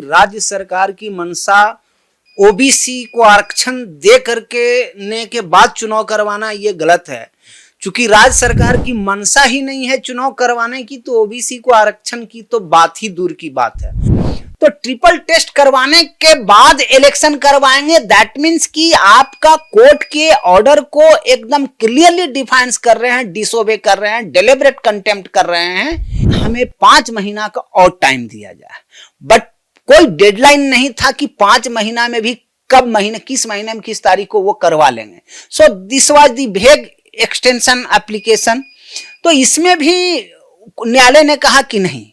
राज्य सरकार की मंशा ओबीसी को आरक्षण दे करके के बाद चुनाव करवाना ये गलत है। चूंकि राज्य सरकार की मंशा ही नहीं है चुनाव करवाने की, तो ओबीसी को आरक्षण की तो बात ही दूर की बात है। तो ट्रिपल टेस्ट करवाने के बाद इलेक्शन करवाएंगे, दैट मीन्स कि आपका कोर्ट के ऑर्डर को एकदम क्लियरली डिफाइंस कर रहे हैं, डिसोबे कर रहे हैं, डेलिब्रेट कंटेम्प्ट कर रहे हैं। हमें 5 महीना का और टाइम दिया जाए, बट कोई डेडलाइन नहीं था कि 5 महीना में भी कब महीने किस महीने में किस तारीख को वो करवा लेंगे। सो दिस वाज द वेग एक्सटेंशन एप्लीकेशन। तो इसमें भी न्यायालय ने कहा कि नहीं,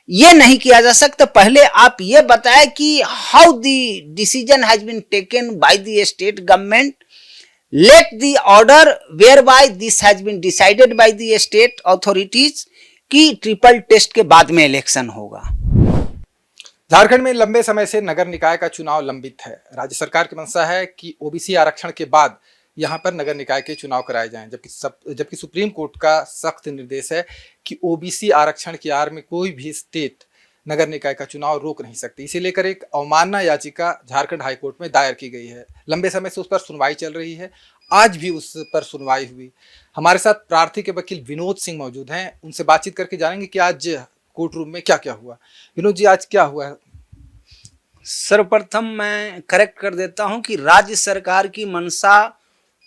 ये नहीं किया जा सकता। पहले आप ये बताएं कि how the decision has been taken by the state government, let the order whereby this has been decided by the state authorities कि ट्रिपल टेस्ट के बाद में इलेक्शन होगा। झारखंड में लंबे समय से नगर निकाय का चुनाव लंबित है। राज्य सरकार की मंशा है कि ओबीसी आरक्षण के बाद यहां पर नगर निकाय के चुनाव कराए जाएं, जबकि सुप्रीम कोर्ट का सख्त निर्देश है कि ओबीसी आरक्षण की आड़ में कोई भी स्टेट नगर निकाय का चुनाव रोक नहीं सकती। इसे लेकर एक अवमानना याचिका झारखंड हाईकोर्ट में दायर की गई है। लंबे समय से उस पर सुनवाई चल रही है, आज भी उस पर सुनवाई हुई। हमारे साथ प्रार्थी के वकील विनोद सिंह मौजूद हैं, उनसे बातचीत करके जानेंगे कि आज कोर्ट रूम में क्या क्या हुआ। विनोद जी, आज क्या हुआ है? सर्वप्रथम मैं करेक्ट कर देता हूं कि राज्य सरकार की मंशा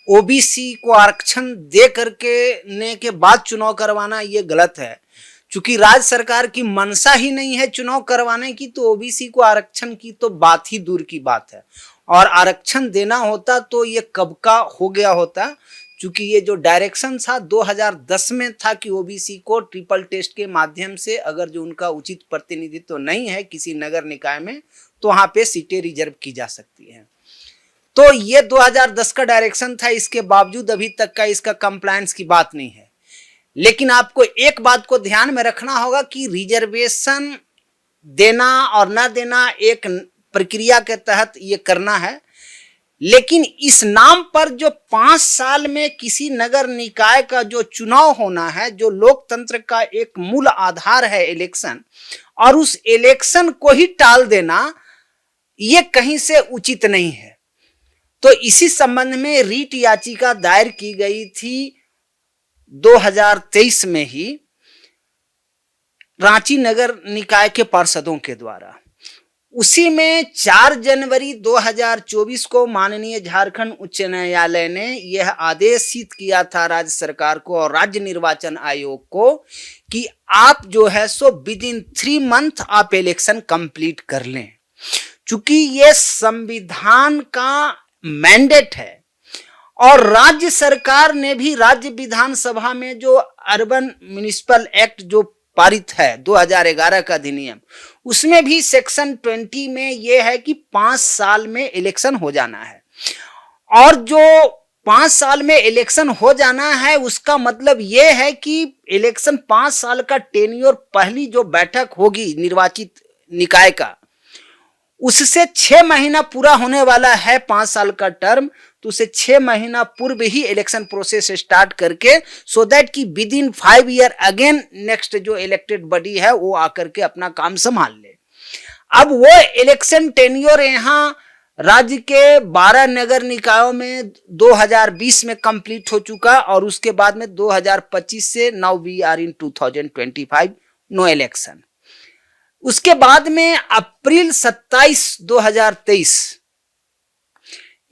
ओबीसी को आरक्षण दे करके के बाद चुनाव करवाना ये गलत है। चूंकि राज्य सरकार की मंशा ही नहीं है चुनाव करवाने की, तो ओबीसी को आरक्षण की तो बात ही दूर की बात है। और आरक्षण देना होता तो ये कब का हो गया होता। चूंकि ये जो डायरेक्शन था 2010 में था कि ओबीसी को ट्रिपल टेस्ट के माध्यम से अगर जो उनका उचित प्रतिनिधित्व तो नहीं है किसी नगर निकाय में, तो वहां पे सीटें रिजर्व की जा सकती हैं। तो ये 2010 का डायरेक्शन था, इसके बावजूद अभी तक का इसका कंप्लायंस की बात नहीं है। लेकिन आपको एक बात को ध्यान में रखना होगा कि रिजर्वेशन देना और ना देना एक प्रक्रिया के तहत ये करना है, लेकिन इस नाम पर जो 5 साल में किसी नगर निकाय का जो चुनाव होना है, जो लोकतंत्र का एक मूल आधार है इलेक्शन, और उस इलेक्शन को ही टाल देना ये कहीं से उचित नहीं है। तो इसी संबंध में रीट याचिका दायर की गई थी 2023 में ही रांची नगर निकाय के पार्षदों के द्वारा। उसी में 4 जनवरी 2024 को माननीय झारखंड उच्च न्यायालय ने यह आदेशित किया था राज्य सरकार को और राज्य निर्वाचन आयोग को कि आप जो है सो विद इन 3 मंथ आप इलेक्शन कंप्लीट कर लें। चूंकि यह संविधान का मैंडेट है और राज्य सरकार ने भी राज्य विधानसभा में जो अर्बन म्युनिसिपल एक्ट जो पारित है 2011 का अधिनियम, उसमें भी सेक्शन 20 में यह है कि 5 साल में इलेक्शन हो जाना है। और जो 5 साल में इलेक्शन हो जाना है उसका मतलब यह है कि इलेक्शन 5 साल का टेन्योर, पहली जो बैठक होगी निर्वाचित निकाय का, उससे 6 महीना पूरा होने वाला है 5 साल का टर्म, तो उसे 6 महीना पूर्व ही इलेक्शन प्रोसेस स्टार्ट करके सो दैट कि with in 5 year again next जो इलेक्टेड बॉडी है वो आकर के अपना काम संभाल ले। अब वो इलेक्शन टेन्योर यहाँ राज्य के 12 नगर निकायों में 2020 में कंप्लीट हो चुका और उसके बाद में 2025 से now we are in 2025 no election. उसके बाद में अप्रैल 27 2023,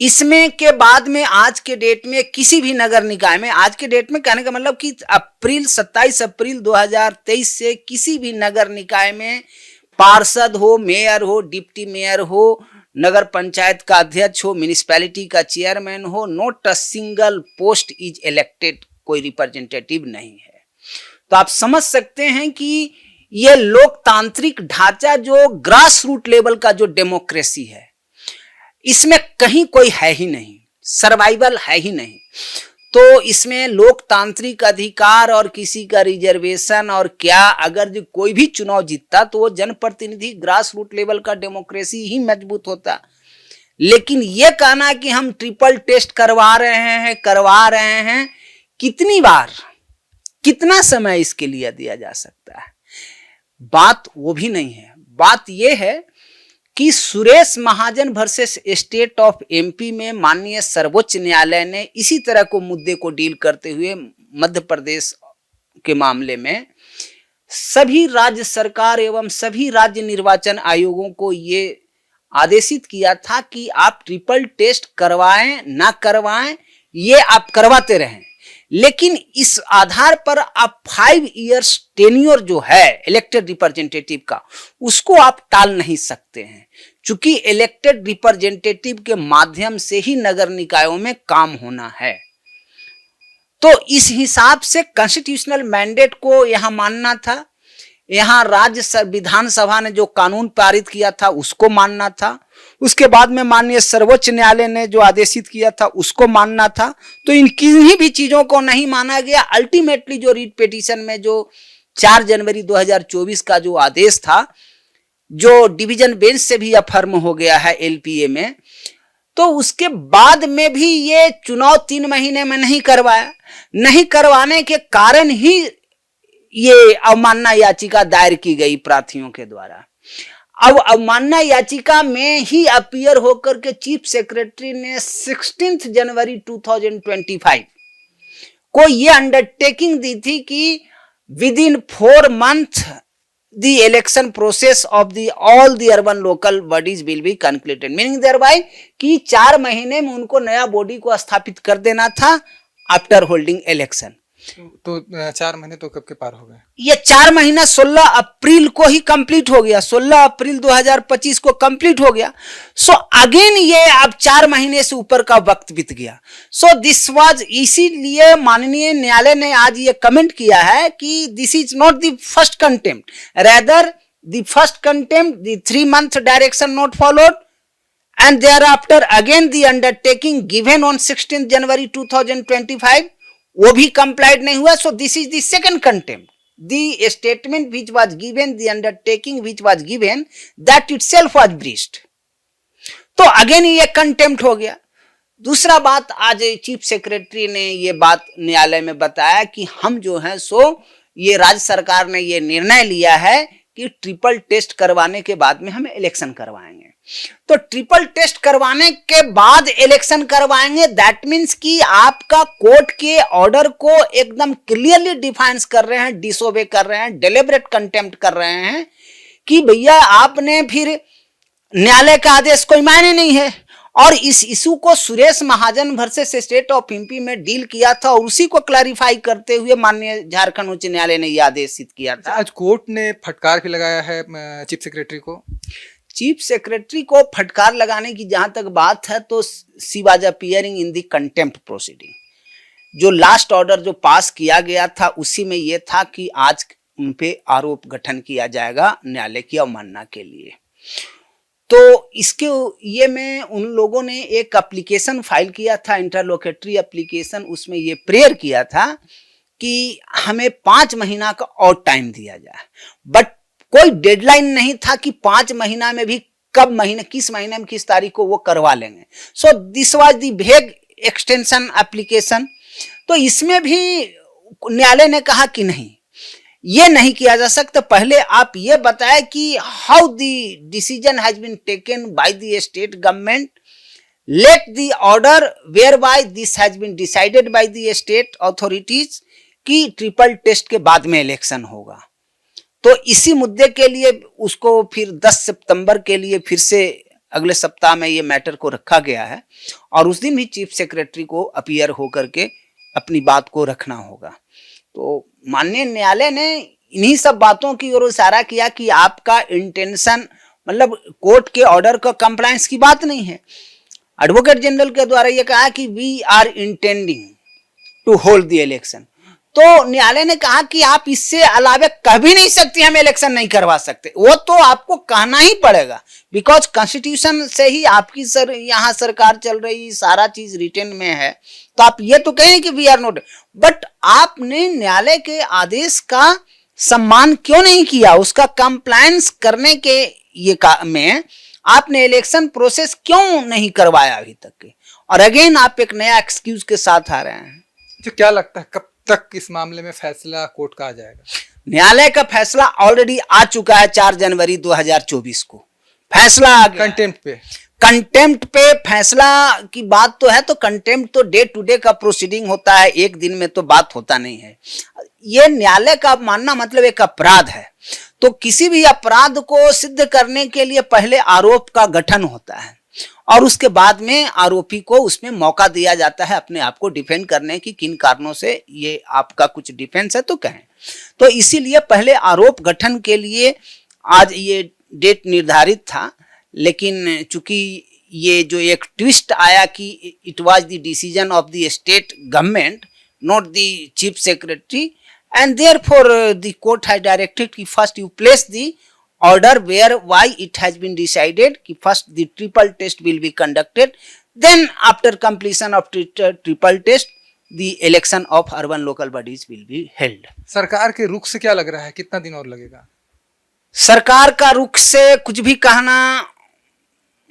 इसमें के बाद में आज के डेट में किसी भी नगर निकाय में, आज के डेट में कहने का मतलब कि 27 अप्रैल 2023 से किसी भी नगर निकाय में पार्षद हो, मेयर हो, डिप्टी मेयर हो, नगर पंचायत का अध्यक्ष हो, म्युनिसिपैलिटी का चेयरमैन हो, not a single post is elected, कोई रिप्रेजेंटेटिव नहीं है। तो आप समझ सकते हैं कि यह लोकतांत्रिक ढांचा जो ग्रास रूट लेवल का जो डेमोक्रेसी है, इसमें कहीं कोई है ही नहीं, सर्वाइवल है ही नहीं। तो इसमें लोकतांत्रिक अधिकार और किसी का रिजर्वेशन और क्या, अगर जो कोई भी चुनाव जीतता तो वो जनप्रतिनिधि ग्रास रूट लेवल का डेमोक्रेसी ही मजबूत होता। लेकिन ये कहना कि हम ट्रिपल टेस्ट करवा रहे हैं, कितनी बार, कितना समय इसके लिए दिया जा सकता है, बात वो भी नहीं है। बात यह है कि सुरेश महाजन वर्सेस स्टेट ऑफ एमपी में माननीय सर्वोच्च न्यायालय ने इसी तरह को मुद्दे को डील करते हुए मध्य प्रदेश के मामले में सभी राज्य सरकार एवं सभी राज्य निर्वाचन आयोगों को ये आदेशित किया था कि आप ट्रिपल टेस्ट करवाएं ना करवाएं, ये आप करवाते रहें, लेकिन इस आधार पर आप 5 इयर्स टेन्योर जो है इलेक्टेड रिप्रेजेंटेटिव का, उसको आप टाल नहीं सकते हैं, क्योंकि इलेक्टेड रिप्रेजेंटेटिव के माध्यम से ही नगर निकायों में काम होना है। तो इस हिसाब से कॉन्स्टिट्यूशनल मैंडेट को यहां मानना था, यहां राज्य विधानसभा ने जो कानून पारित किया था उसको मानना था, उसके बाद में माननीय सर्वोच्च न्यायालय ने जो आदेशित किया था उसको मानना था। तो इन किन्हीं भी चीजों को नहीं माना गया। अल्टीमेटली जो रीट पिटीशन में जो 4 जनवरी 2024 का जो आदेश था, जो डिवीजन बेंच से भी अफर्म हो गया है एलपीए में, तो उसके बाद में भी ये चुनाव 3 महीने में नहीं करवाया। नहीं करवाने के कारण ही ये अवमानना याचिका दायर की गई प्रार्थियों के द्वारा। अब अवमानना याचिका में ही अपीयर होकर के चीफ सेक्रेटरी ने 16 जनवरी 2025 को ये अंडरटेकिंग दी थी कि with in 4 months the election process of the all the urban local bodies will be concluded, meaning thereby कि 4 महीने में उनको नया बॉडी को स्थापित कर देना था आफ्टर होल्डिंग इलेक्शन। तो 4 महीने तो कब के पार हो गए? ये 4 महीना 16 अप्रैल को ही कंप्लीट हो गया, 16 अप्रैल 2025 को कंप्लीट हो गया। सो अगेन ये अब 4 महीने से ऊपर का वक्त बीत गया। सो दिस वाज, इसीलिए माननीय न्यायालय ने आज ये कमेंट किया है कि this is not the first contempt, rather the first contempt the 3 month direction not followed and thereafter again the undertaking given on 16 January 2025 वो भी complied नहीं हुआ। so this is the second contempt, the statement which was given, the undertaking which was given, that itself was breached। तो again ये contempt हो गया। दूसरा बात, आज चीफ सेक्रेटरी ने ये बात न्यायालय में बताया कि हम जो है सो ये राज्य सरकार ने ये निर्णय लिया है कि ट्रिपल टेस्ट करवाने के बाद में हम इलेक्शन करवाएंगे। तो ट्रिपल टेस्ट करवाने के बाद इलेक्शन करवाएंगे, दैट मीन्स कि आपका कोर्ट के ऑर्डर को एकदम क्लियरली डिफाइन कर रहे हैं, डिसोबे कर रहे हैं, डेलिबरेट कंटेम्प्ट कर रहे हैं कि भैया आपने फिर न्यायालय का आदेश कोई मायने नहीं है। और इस इशू को सुरेश महाजन वर्सेस स्टेट ऑफ एमपी में डील किया था और उसी को क्लैरिफाई करते हुए माननीय झारखंड उच्च न्यायालय ने यह आदेशित किया था। आज कोर्ट ने फटकार भी लगाया है चीफ सेक्रेटरी को। चीफ सेक्रेटरी को फटकार लगाने की जहां तक बात है तो she was appearing in the contempt proceeding. जो लास्ट ऑर्डर जो पास किया गया था उसी में यह था कि आज उन पे आरोप गठन किया जाएगा न्यायालय की अवमानना के लिए। तो इसके ये में उन लोगों ने एक एप्लीकेशन फाइल किया था, इंटरलोकेटरी एप्लीकेशन, उसमें ये प्रेयर किया था कि हमें 5 महीना का और टाइम दिया जाए, बट कोई डेडलाइन नहीं था कि 5 महीना में भी कब महीने किस महीने में किस तारीख को वो करवा लेंगे। सो दिस वाज द वेग एक्सटेंशन एप्लीकेशन। तो इसमें भी न्यायालय ने कहा कि नहीं, ये नहीं किया जा सकता, पहले आप ये बताएं कि how the decision has been taken by the state government, let the order whereby this has been decided by the state authorities कि ट्रिपल टेस्ट के बाद में इलेक्शन होगा। तो इसी मुद्दे के लिए उसको फिर 10 सितंबर के लिए फिर से अगले सप्ताह में ये मैटर को रखा गया है और उस दिन भी चीफ सेक्रेटरी को अपीयर होकर के अपनी बात को रखना होगा। तो माननीय न्यायालय ने इन्हीं सब बातों की ओर इशारा किया कि आपका इंटेंशन, मतलब कोर्ट के ऑर्डर का कंप्लायंस की बात नहीं है। एडवोकेट जनरल के द्वारा यह कहा कि we are intending to hold the election. तो न्यायालय ने कहा कि आप इससे अलावा कभी नहीं सकते, हम इलेक्शन नहीं करवा सकते। वो तो आपको कहना ही पड़ेगा, बिकॉज कॉन्स्टिट्यूशन से ही आपकी यहाँ सरकार चल रही, सारा चीज रिटेन में है। तो आप ये तो कहें कि वी आर नॉट, बट आपने न्यायालय के आदेश का सम्मान क्यों नहीं किया, उसका कंप्लायंस करने के ये में आपने इलेक्शन प्रोसेस क्यों नहीं करवाया अभी तक के। और अगेन आप एक नया एक्सक्यूज के साथ आ रहे हैं। तो क्या लगता है कब तक इस मामले में फैसला कोर्ट का आ जाएगा? न्यायालय का फैसला ऑलरेडी आ चुका है 4 जनवरी 2024 को। फैसला आ गया। कंटेम्प्ट पे फैसला की बात तो है, तो कंटेम्प्ट तो डे टू डे का प्रोसीडिंग होता है, एक दिन में तो बात होता नहीं है। ये न्यायालय का मानना मतलब एक अपराध है, तो किसी भी अपराध को सिद्ध करने के लिए पहले आरोप का गठन होता है और उसके बाद में आरोपी को उसमें मौका दिया जाता है अपने आप को डिफेंड करने की, किन कारणों से ये आपका कुछ डिफेंस है तो कहें। तो इसीलिए पहले आरोप गठन के लिए आज ये डेट निर्धारित था, लेकिन चूंकि ये जो एक ट्विस्ट आया कि it was the decision of the state government not the chief secretary, and therefore the court has directed कि first you place the order where why it has been decided कि first the triple test will be conducted, then after completion of triple test the election of urban local bodies will be held। सरकार के रुख से क्या लग रहा है, कितना दिन और लगेगा? सरकार का रुख से कुछ भी कहना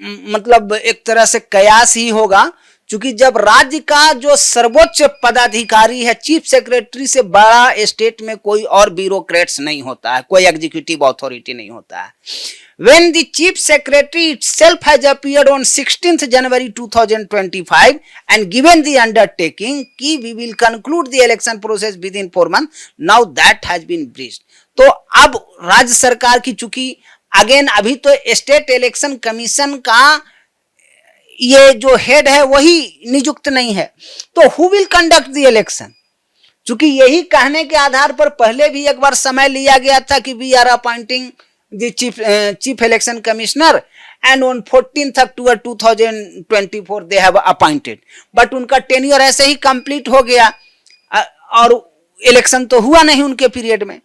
मतलब एक तरह से कयास ही होगा, क्योंकि जब राज्य का जो सर्वोच्च पदाधिकारी है, चीफ सेक्रेटरी से बड़ा स्टेट में कोई और ब्यूरोक्रेट्स नहीं होता है, कोई एग्जीक्यूटिव अथॉरिटी नहीं होता है। When the chief secretary itself has appeared on 16th January 2025 and given the undertaking कि we will conclude the election process within 4 months, now that has been breached। तो अब राज्य सरकार की चूंकि अगेन अभी तो स्टेट इलेक्शन कमीशन का ये जो हेड है वही नियुक्त नहीं है, तो who will conduct the election. चूंकि यही कहने के आधार पर पहले भी एक बार समय लिया गया था कि we are appointing the chief election commissioner and on 14th October 2024 they have appointed, but उनका टेन्योर ऐसे ही कंप्लीट हो गया और इलेक्शन तो हुआ नहीं उनके पीरियड में।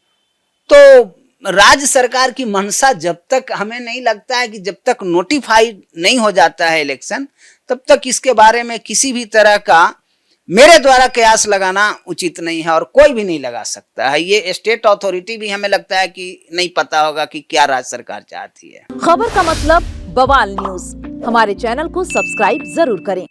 तो राज्य सरकार की मंशा जब तक हमें नहीं लगता है कि जब तक नोटिफाइड नहीं हो जाता है इलेक्शन, तब तक इसके बारे में किसी भी तरह का मेरे द्वारा कयास लगाना उचित नहीं है और कोई भी नहीं लगा सकता है। ये स्टेट अथॉरिटी भी हमें लगता है कि नहीं पता होगा कि क्या राज्य सरकार चाहती है। खबर का मतलब बवाल न्यूज, हमारे चैनल को सब्सक्राइब जरूर करें।